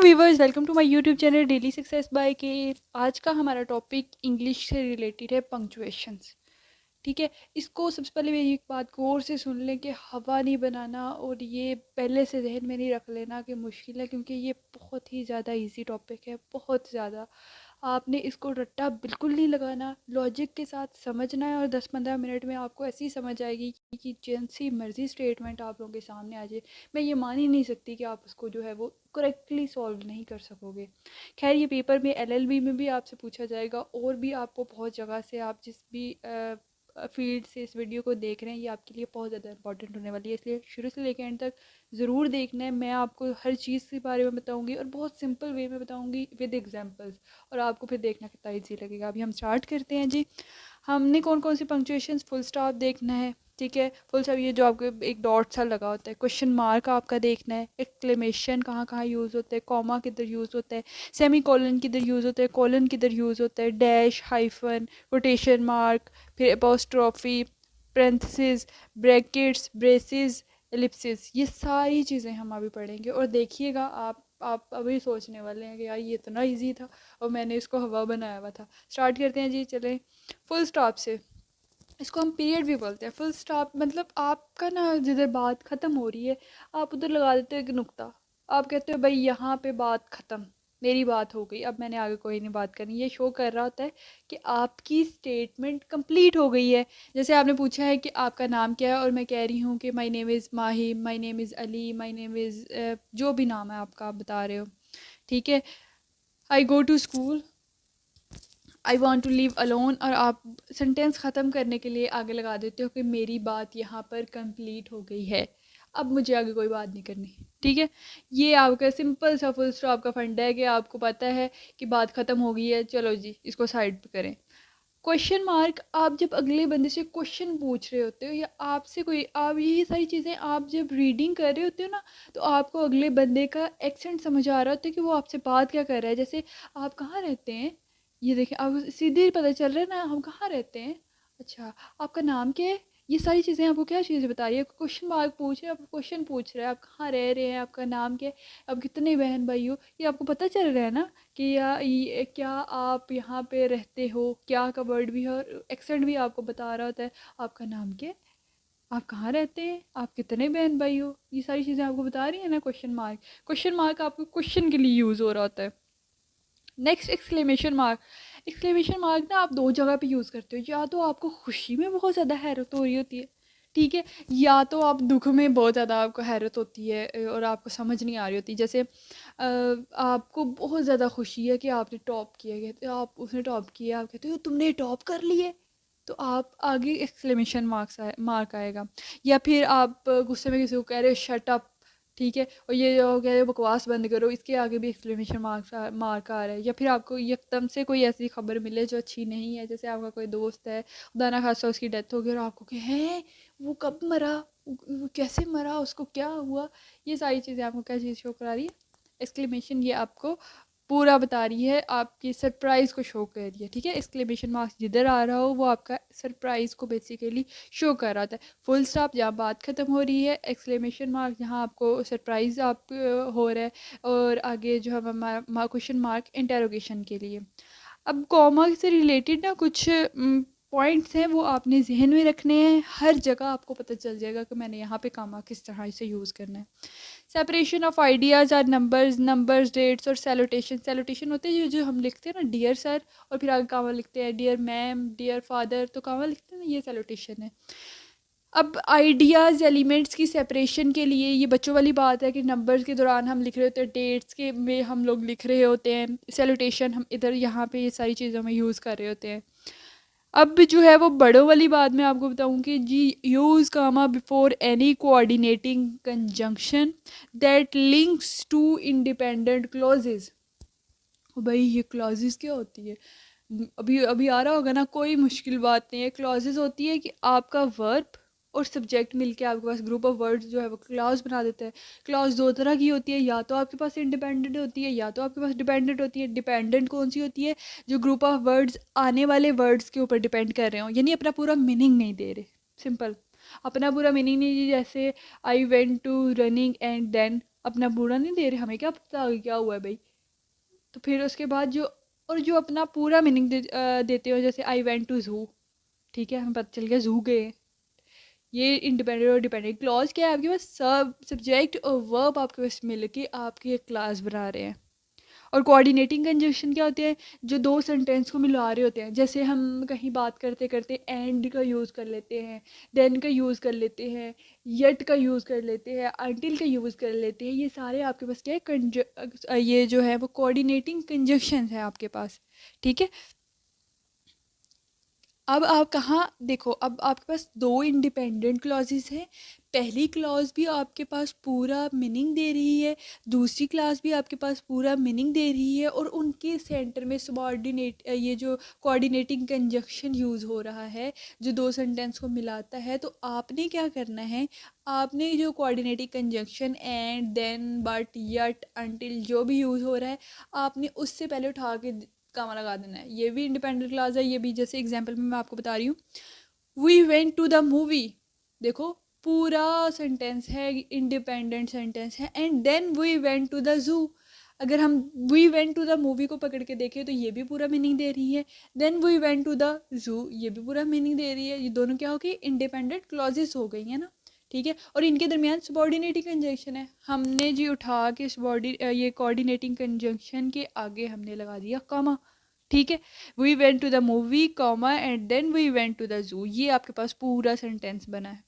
Viewers, welcome to my YouTube channel daily success by K. आज का हमारा topic English से रिलेटेड है, पंक्चुएशंस। ठीक है, इसको सबसे पहले मेरी एक बात गौर से सुन लें कि हवा नहीं बनाना और ये पहले से जहन में नहीं रख लेना कि मुश्किल है, क्योंकि ये बहुत ही ज़्यादा इजी टॉपिक है, बहुत ज़्यादा। आपने इसको रट्टा बिल्कुल नहीं लगाना, लॉजिक के साथ समझना है और 10-15 मिनट में आपको ऐसी समझ आएगी कि जैसी मर्जी स्टेटमेंट आप लोगों के सामने आ जाए, मैं ये मान ही नहीं सकती कि आप उसको जो है वो करेक्टली सॉल्व नहीं कर सकोगे। खैर, ये पेपर में एलएलबी में भी आपसे पूछा जाएगा और भी आपको बहुत जगह से, आप जिस भी फील्ड से इस वीडियो को देख रहे हैं, ये आपके लिए बहुत ज़्यादा इंपॉर्टेंट होने वाली है, इसलिए शुरू से लेकर एंड तक ज़रूर देखना है। मैं आपको हर चीज़ के बारे में बताऊंगी और बहुत सिंपल वे में बताऊंगी विद एग्जांपल्स, और आपको फिर देखना कितना ईजी लगेगा। अभी हम स्टार्ट करते हैं जी। हमने कौन कौन सी पंक्चुएशंस, फुल स्टॉप देखना है, ठीक है। फुल स्टॉप ये जो आपको एक डॉट सा लगा होता है, क्वेश्चन मार्क आपका देखना है, एक्सक्लेमेशन कहाँ कहाँ यूज़ होता है, कॉमा किधर यूज़ होता है, सेमी कॉलन किधर यूज़ होता है, कॉलन किधर यूज़ होता है, डैश, हाइफन, कोटेशन मार्क, फिर apostrophe, parenthesis, brackets, braces, Ellipsis, ये सारी चीज़ें हम अभी पढ़ेंगे। और देखिएगा, आप अभी सोचने वाले हैं कि यार ये इतना इजी था और मैंने इसको हवा बनाया हुआ था। स्टार्ट करते हैं जी, चलें फुल स्टॉप से। इसको हम पीरियड भी बोलते हैं। फुल स्टॉप मतलब आपका ना जिधर बात ख़त्म हो रही है, आप उधर लगा देते हो एक नुक्ता। आप कहते हो भाई यहाँ पे बात ख़त्म, मेरी बात हो गई, अब मैंने आगे कोई नहीं बात करनी। ये शो कर रहा होता है कि आपकी स्टेटमेंट कंप्लीट हो गई है। जैसे आपने पूछा है कि आपका नाम क्या है और मैं कह रही हूँ कि my name is Mahi, my name is Ali, my name is जो भी नाम है आपका, आप बता रहे हो, ठीक है। I go to school, I want to live alone, और आप सेंटेंस ख़त्म करने के लिए आगे लगा देते हो कि मेरी बात यहाँ पर कंप्लीट हो गई है, अब मुझे आगे कोई बात नहीं करनी, ठीक है। ये आपका सिंपल सा फुल स्टॉप का फंडा है कि आपको पता है कि बात ख़त्म हो गई है, चलो जी इसको साइड पे करें। क्वेश्चन मार्क, आप जब अगले बंदे से क्वेश्चन पूछ रहे होते हो या आपसे कोई, आप यही सारी चीज़ें आप जब रीडिंग कर रहे होते हो ना, तो आपको अगले बंदे का एक्सेंट समझ आ रहा होता है कि वो आपसे बात क्या कर रहा है। जैसे आप कहाँ रहते हैं, ये देखें, आप सीधे पता चल रहा है ना हम कहाँ रहते हैं। अच्छा, आपका नाम क्या है, ये सारी चीज़ें आपको क्या चीज़ें बता रही है। क्वेश्चन मार्क पूछ रहे हैं, आप क्वेश्चन पूछ रहे हैं, आप कहाँ रह रहे हैं, आपका नाम क्या है, आप कितने बहन भाई हो, ये आपको पता चल रहा है ना कि या ये क्या आप यहाँ पे रहते हो, क्या का वर्ड भी है और एक्सेंट भी आपको बता रहा होता है। आपका नाम क्या है, आप कहाँ रहते हैं, आप कितने बहन भाई हो, ये सारी चीज़ें आपको बता रही है ना क्वेश्चन मार्क। क्वेश्चन मार्क आपको क्वेश्चन के लिए यूज़ हो रहा होता है। Next, exclamation mark. Exclamation mark ना आप दो जगह पे यूज़ करते हो, या तो आपको खुशी में बहुत ज़्यादा हैरत हो रही होती है, ठीक है, या तो आप दुख में बहुत ज़्यादा आपको हैरत होती है और आपको समझ नहीं आ रही होती। जैसे आपको बहुत ज़्यादा खुशी है कि आपने टॉप किया, कहते हो आप, उसने टॉप किया, आप कहते हो तुमने टॉप कर लिए, तो आप आगे एक्सक्लेमेशन मार्क आएगा। या फिर आप गुस्से में किसी को कह रहे हो शट अप, ठीक है, और ये जो कह रहे हो बकवास बंद करो, इसके आगे भी एक्सक्लेमेशन मार्क आ रहा है। या फिर आपको एकदम से कोई ऐसी खबर मिले जो अच्छी नहीं है, जैसे आपका कोई दोस्त है, खुदा ना खास्ता उसकी डेथ हो गई और आपको कि है वो कब मरा, वो कैसे मरा, उसको क्या हुआ, ये सारी चीज़ें आपको क्या चीज़ शो करा रही है, एक्सक्लेमेशन। ये आपको पूरा बता रही है, आपकी सरप्राइज़ को शो कर रही है, ठीक है। एक्सक्लेमेशन मार्क्स जिधर आ रहा हो वो आपका सरप्राइज़ को बेसिकली शो कर रहा था। फुल स्टॉप जहाँ बात ख़त्म हो रही है, एक्सक्लेमेशन मार्क जहाँ आपको सरप्राइज़ आप हो रहा है, और आगे जो है हमारा क्वेश्चन मार्क इंटेरोगेशन के लिए। अब कॉमा से रिलेटेड ना कुछ पॉइंट्स हैं, वो आपने जहन में रखने हैं, हर जगह आपको पता चल जाएगा कि मैंने यहाँ पे कॉमा किस तरह से यूज़ करना है। Separation of ideas or numbers, numbers, dates और सैलूटेशन। सैलूटेशन होते हैं जो हम लिखते हैं ना, डियर सर, और फिर आगे कामा लिखते हैं, डियर मैम, डियर फादर, तो कामा लिखते हैं ना, ये सैलूटेशन है। अब आइडियाज़ एलिमेंट्स की सेपरेशन के लिए ये बच्चों वाली बात है कि नंबर्स के दौरान हम लिख रहे होते हैं, डेट्स के में हम लोग लिख रहे होते हैं, सैलूटेशन हम इधर यहाँ पे ये सारी चीज़ों में यूज़ कर रहे होते हैं। अब जो है वो बड़ों वाली बात मैं आपको बताऊं कि जी, use comma before any coordinating conjunction that links two independent clauses. भाई ये क्लॉजेज क्या होती है, अभी अभी आ रहा होगा ना, कोई मुश्किल बात नहीं है। क्लॉजेज होती है कि आपका वर्ब और सब्जेक्ट मिलके आपके पास ग्रुप ऑफ वर्ड्स जो है वो क्लॉज बना देता है। क्लॉज दो तरह की होती है, या तो आपके पास इंडिपेंडेंट होती है या तो आपके पास डिपेंडेंट होती है। डिपेंडेंट कौन सी होती है, जो ग्रुप ऑफ वर्ड्स आने वाले वर्ड्स के ऊपर डिपेंड कर रहे हो, यानी अपना पूरा मीनिंग नहीं दे रहे, सिंपल अपना पूरा मीनिंग नहीं। जैसे I went to running and then अपना पूरा नहीं दे रहे, हमें क्या पता आगे क्या हुआ है भाई। तो फिर उसके बाद जो अपना पूरा मीनिंग देते हो, जैसे आई वेंट टू ज़ू, ठीक है, हमें पता चल गया ज़ू गए। ये इंडिपेंडेंट और डिपेंडेंट क्लॉज क्या है, आपके पास सब सब्जेक्ट और वर्ब आपके पास मिल के आपकी एक क्लास बना रहे हैं। और कोऑर्डिनेटिंग कंजंक्शन क्या होते हैं, जो दो सेंटेंस को मिला रहे होते हैं। जैसे हम कहीं बात करते करते एंड का यूज़ कर लेते हैं, देन का यूज़ कर लेते हैं, येट का यूज़ कर लेते हैं, अंटिल का यूज़ कर लेते हैं। ये सारे आपके पास क्या है, ये जो है वो कोऑर्डिनेटिंग कंजंक्शन है आपके पास, ठीक है। अब आप कहाँ देखो, अब आपके पास दो इंडिपेंडेंट क्लॉजेस हैं। पहली क्लॉज भी आपके पास पूरा मीनिंग दे रही है, दूसरी क्लास भी आपके पास पूरा मीनिंग दे रही है, और उनके सेंटर में सबऑर्डिनेट ये जो कोऑर्डिनेटिंग कंजंक्शन यूज़ हो रहा है, जो दो सेंटेंस को मिलाता है। तो आपने क्या करना है, आपने जो coordinating conjunction and then but yet until जो भी यूज़ हो रहा है, आपने उससे पहले उठा के कामा लगा देना है। ये भी इंडिपेंडेंट क्लास है। ये भी जैसे एग्जांपल में मैं आपको बता रही हूँ, we went to the movie, देखो पूरा सेंटेंस है, इंडिपेंडेंट सेंटेंस है। And then we went to the zoo, अगर हम we went to the movie को पकड़ के देखें तो ये भी पूरा मीनिंग दे रही है। Then we went to the zoo, ये भी पूरा मीनिंग दे रही है। ये दोनों क्या हो गई, इंडिपेंडेंट क्लॉजेस हो गई है ना, ठीक है। और इनके दरमियान सबऑर्डिनेटिंग कंजंक्शन है, हमने जी उठा के ये कोऑर्डिनेटिंग कंजंक्शन के आगे हमने लगा दिया कॉमा, ठीक है। We went to the movie comma and then we went to the zoo, ये आपके पास पूरा सेंटेंस बना है,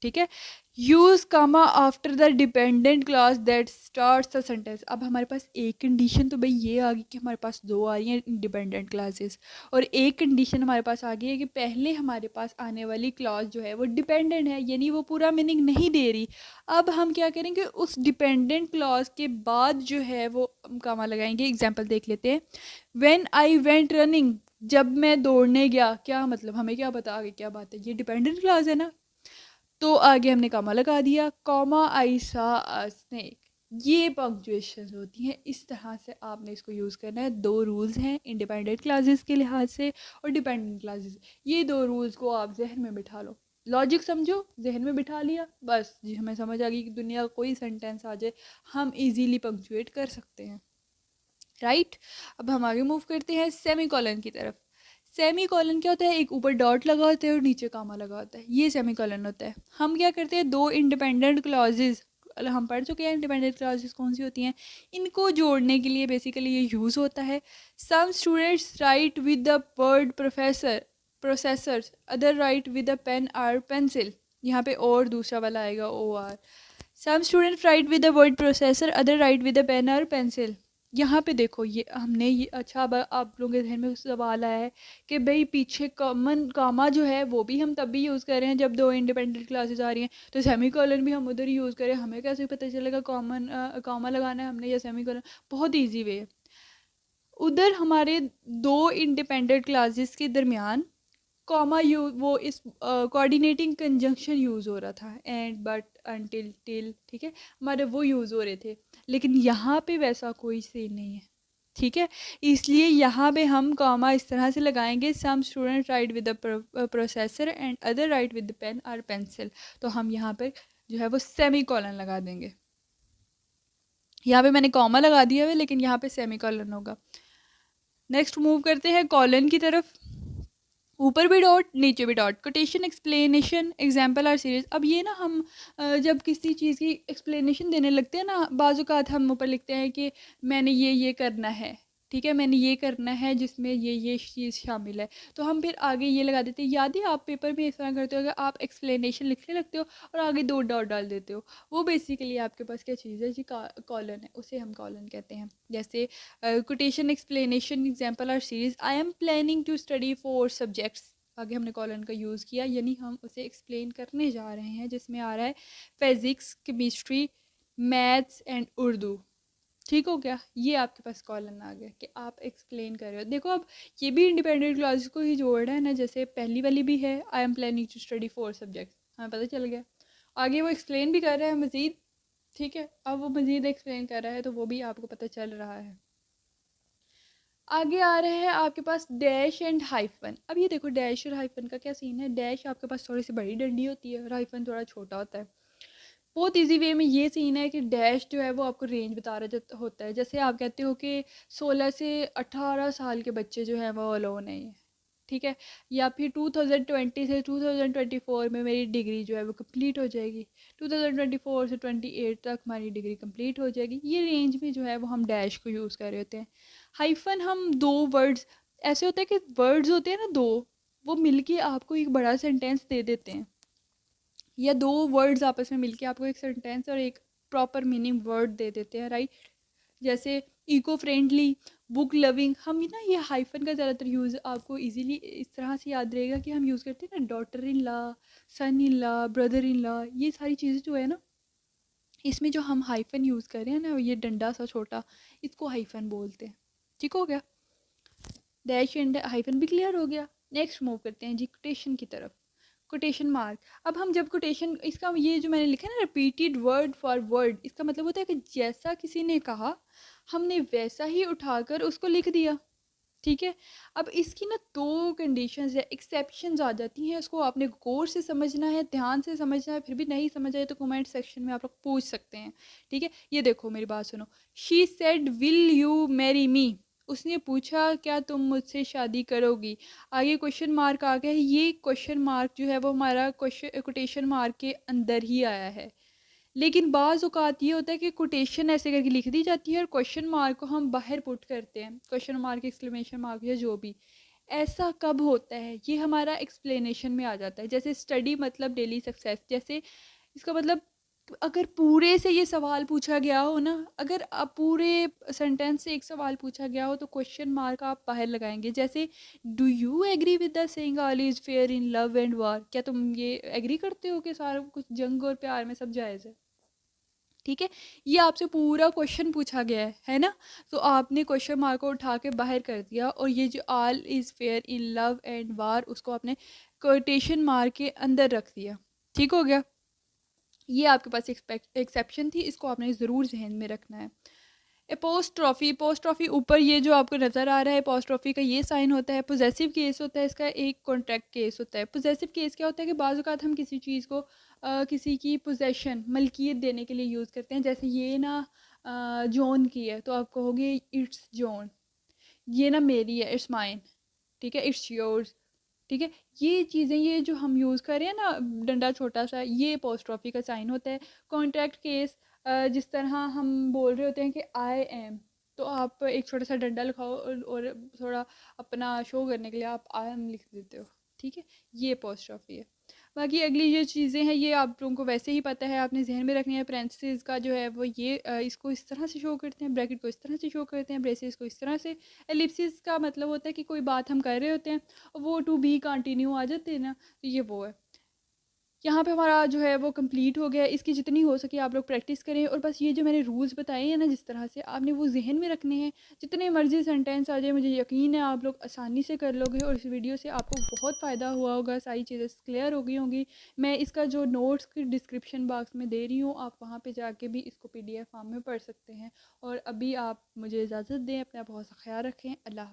ठीक है। Use comma after the dependent clause that starts the sentence. अब हमारे पास एक कंडीशन तो भाई ये आ गई कि हमारे पास दो आ रही हैं इंडिपेंडेंट क्लासेस, और एक कंडीशन हमारे पास आ गई है कि पहले हमारे पास आने वाली क्लास जो है वो डिपेंडेंट है, यानी वो पूरा मीनिंग नहीं दे रही। अब हम क्या करेंगे, उस डिपेंडेंट क्लास के बाद जो है वो कामा लगाएंगे। एग्जाम्पल देख लेते हैं, व्हेन आई वेंट रनिंग, जब मैं दौड़ने गया, क्या मतलब, हमें क्या पता आगे क्या बात है, ये डिपेंडेंट क्लास है ना, तो आगे हमने कॉमा लगा दिया, कॉमा आई सा अ स्नेक। ये पंक्चुएशन होती हैं, इस तरह से आपने इसको यूज़ करना है। दो रूल्स हैं इंडिपेंडेंट क्लासेस के लिहाज से और डिपेंडेंट क्लासेस, ये दो रूल्स को आप जहन में बिठा लो, लॉजिक समझो, जहन में बिठा लिया, बस जी हमें समझ आ गई कि दुनिया का कोई सेंटेंस आ जाए हम इजीली पंक्चुएट कर सकते हैं, राइट। अब हम आगे मूव करते हैं सेमी कॉलन की तरफ। सेमी कॉलन क्या होता है, एक ऊपर डॉट लगा होता है और नीचे कामा लगा होता है, ये सेमी कॉलन होता है। हम क्या करते हैं, दो इंडिपेंडेंट क्लॉजेज हम पढ़ चुके हैं, इंडिपेंडेंट क्लॉजेज कौन सी होती हैं, इनको जोड़ने के लिए बेसिकली ये यूज़ होता है। Some students write with the word processors, other write with the pen or pencil, यहाँ पे और दूसरा वाला आएगा O R. Some student write with the word processor, other write with the pen or pencil. यहाँ पे देखो ये हमने ये अच्छा, अब आप लोगों के ध्यान में सवाल आया है कि भाई पीछे कॉमन कामा जो है वो भी हम तब भी यूज़ कर रहे हैं जब दो इंडिपेंडेंट क्लासेस आ रही हैं, तो सेमी कॉलन भी हम उधर ही यूज़ करें, हमें कैसे पता चलेगा कॉमन कामा लगाना है हमने या सेमी कॉलन। बहुत ईजी वे है। उधर हमारे दो इंडिपेंडेंट क्लासेस के दरमियान कॉमा वो इस कोऑर्डिनेटिंग कंजंक्शन यूज़ हो रहा था, एंड बट अनटिल टिल, ठीक है, हमारे वो यूज़ हो रहे थे। लेकिन यहाँ पे वैसा कोई सीन नहीं है, ठीक है। इसलिए यहाँ पे हम कॉमा इस तरह से लगाएंगे, some student write with the processor and other write with the pen or pencil. तो हम यहाँ पे जो है वो सेमी कॉलन लगा देंगे। यहाँ पे मैंने कॉमा लगा दिया है लेकिन यहाँ पे सेमी कॉलन होगा। नेक्स्ट मूव करते हैं कॉलन की तरफ। ऊपर भी डॉट नीचे भी dot, quotation explanation example or series. अब ये ना हम जब किसी चीज़ की एक्सप्लेनेशन देने लगते हैं ना, बाज़-औक़ात हम ऊपर लिखते हैं कि मैंने ये करना है, ठीक है, मैंने ये करना है जिसमें ये चीज़ शामिल है, तो हम फिर आगे ये लगा देते हैं। याद है आप पेपर में इस तरह करते हो, अगर आप एक्सप्लेनेशन लिखने लगते हो और आगे दो डॉट डाल देते हो, वो बेसिकली आपके पास क्या चीज़ है जी, कॉलन है, उसे हम कॉलन कहते हैं। जैसे quotation explanation example or series, I am planning to study 4 subjects, आगे हमने कॉलन का यूज़ किया, यानी हम उसे एक्सप्लेन करने जा रहे हैं, जिसमें आ रहा है physics, chemistry, maths and Urdu, ठीक हो गया। ये आपके पास कॉलन आ गया कि आप एक्सप्लेन कर रहे हो। देखो अब ये भी इंडिपेंडेंट क्लासेस को ही जोड़ रहा है ना, जैसे पहली वाली भी है, I am planning to study 4 subjects, हमें पता चल गया। आगे वो एक्सप्लेन भी कर रहा है मज़ीद, ठीक है, अब वो मज़ीद एक्सप्लेन कर रहा है तो वो भी आपको पता चल रहा है। आगे आ रहे हैं आपके पास डैश एंड हाइफन। अब ये देखो डैश और हाइफन का क्या सीन है, डैश आपके पास थोड़ी सी बड़ी डंडी होती है और हाइफन थोड़ा छोटा होता है। बहुत इजी वे में ये सीन है कि डैश जो है वो आपको रेंज बता रहा होता है। जैसे आप कहते हो कि 16 से 18 साल के बच्चे जो हैं वो अलोन है, ठीक है, या फिर 2020 से 2024 में मेरी डिग्री जो है वो कंप्लीट हो जाएगी, 2024 से 28 तक हमारी डिग्री कंप्लीट हो जाएगी। ये रेंज में जो है वो हम डैश को यूज़ कर रहे होते हैं। हाइफन हम दो वर्ड्स, ऐसे होता है कि वर्ड्स होते हैं ना दो, वो मिलके आपको एक बड़ा सेंटेंस दे देते हैं, या दो वर्ड्स आपस में मिलके आपको एक सेंटेंस और एक प्रॉपर मीनिंग वर्ड दे देते हैं, राइट। जैसे इको फ्रेंडली, बुक लविंग, हम ना ये हाइफन का ज़्यादातर यूज़ आपको इजीली इस तरह से याद रहेगा कि हम यूज़ करते हैं ना, daughter in law, son in law, brother in law, ये सारी चीज़ें जो है ना, इसमें जो हम हाइफन यूज़ कर रहे हैं ना, ये डंडा सा छोटा, इसको हाइफन बोलते हैं। ठीक हो गया, डैश एंड हाइफन भी क्लियर हो गया। नेक्स्ट मूव करते हैं जी कोटेशन की तरफ। कोटेशन मार्क, अब हम जब कोटेशन, इसका ये जो मैंने लिखा है ना रिपीटेड वर्ड फॉर वर्ड, इसका मतलब होता है कि जैसा किसी ने कहा हमने वैसा ही उठाकर उसको लिख दिया, ठीक है। अब इसकी ना दो कंडीशंस है, एक्सेप्शंस आ जाती हैं, उसको आपने गौर से समझना है, ध्यान से समझना है, फिर भी नहीं समझ आए तो कमेंट सेक्शन में आप लोग पूछ सकते हैं, ठीक है। ये देखो मेरी बात सुनो, she said will you marry me, उसने पूछा क्या तुम मुझसे शादी करोगी। आगे क्वेश्चन मार्क आ गया है, ये क्वेश्चन मार्क जो है वो हमारा क्वेश्चन कोटेशन मार्क के अंदर ही आया है। लेकिन बाज़ औक़ात ये होता है कि कोटेशन ऐसे करके लिख दी जाती है और क्वेश्चन मार्क को हम बाहर पुट करते हैं, क्वेश्चन मार्क, एक्सक्लेमेशन मार्क या जो भी। ऐसा कब होता है, ये हमारा एक्सप्लेनेशन में आ जाता है। जैसे स्टडी मतलब डेली सक्सेस, जैसे इसका मतलब अगर पूरे से ये सवाल पूछा गया हो ना, अगर आप पूरे सेंटेंस से एक सवाल पूछा गया हो तो क्वेश्चन मार्क आप बाहर लगाएंगे। जैसे do you agree with the saying all is fair in love and war, क्या तुम ये एग्री करते हो कि सारा कुछ जंग और प्यार में सब जायज़ है, ठीक है। ये आपसे पूरा क्वेश्चन पूछा गया है ना, तो आपने क्वेश्चन मार्क को उठा के बाहर कर दिया और ये जो all is fair in love and वार उसको आपने कोटेशन मार्क के अंदर रख दिया, ठीक हो गया। ये आपके पास एक्सेप्शन थी, इसको आपने ज़रूर जहन में रखना है। एपोस्ट्रॉफी, पोस्ट्रॉफी ऊपर ये जो आपको नज़र आ रहा है, पोस्ट्रॉफी का ये साइन होता है। पोजेसिव केस होता है, इसका एक कॉन्ट्रैक्ट केस होता है। पोजेसिव केस क्या होता है कि बाज़ औक़ात हम किसी चीज़ को किसी की पोजेशन, मलकियत देने के लिए यूज़ करते हैं। जैसे ये ना जॉन की है तो आप कहोगे इट्स जॉन, ये ना मेरी है, इट्स माइन, ठीक है, इट्स योर्स, ठीक है। ये चीज़ें ये जो हम यूज़ कर रहे हैं ना, डंडा छोटा सा, ये पोस्ट्रॉफी का साइन होता है। कॉन्ट्रैक्ट केस, जिस तरह हम बोल रहे होते हैं कि आई एम, तो आप एक छोटा सा डंडा लिखाओ और थोड़ा अपना शो करने के लिए आप आई एम लिख देते हो, ठीक है। ये पोस्ट्रॉफी है। बाकी अगली ये चीज़ें हैं ये आप लोगों को वैसे ही पता है, आपने जहन में रखनी है। पेरेंथेसिस का जो है वो ये इसको इस तरह से शो करते हैं, ब्रैकेट को इस तरह से शो करते हैं, ब्रेसेस को इस तरह से। एलिप्सिस का मतलब होता है कि कोई बात हम कर रहे होते हैं, वो टू बी कंटिन्यू आ जाते हैं ना, तो ये वो है। यहाँ पे हमारा जो है वो कंप्लीट हो गया। इसकी जितनी हो सके आप लोग प्रैक्टिस करें, और बस ये जो मैंने रूल्स बताए हैं ना, जिस तरह से आपने वो जहन में रखने हैं। जितने मर्जी सेंटेंस आ जाए, मुझे यकीन है आप लोग आसानी से कर लोगे, और इस वीडियो से आपको बहुत फ़ायदा हुआ होगा, सारी चीज़ें क्लियर हो गई होंगी। मैं इसका जो नोट्स की डिस्क्रिप्शन बॉक्स में दे रही हूँ, आप वहाँ पर जाके भी इसको PDF फॉर्म में पढ़ सकते हैं। और अभी आप मुझे इजाज़त दें, अपना बहुत सा ख्याल रखें। अल्लाह।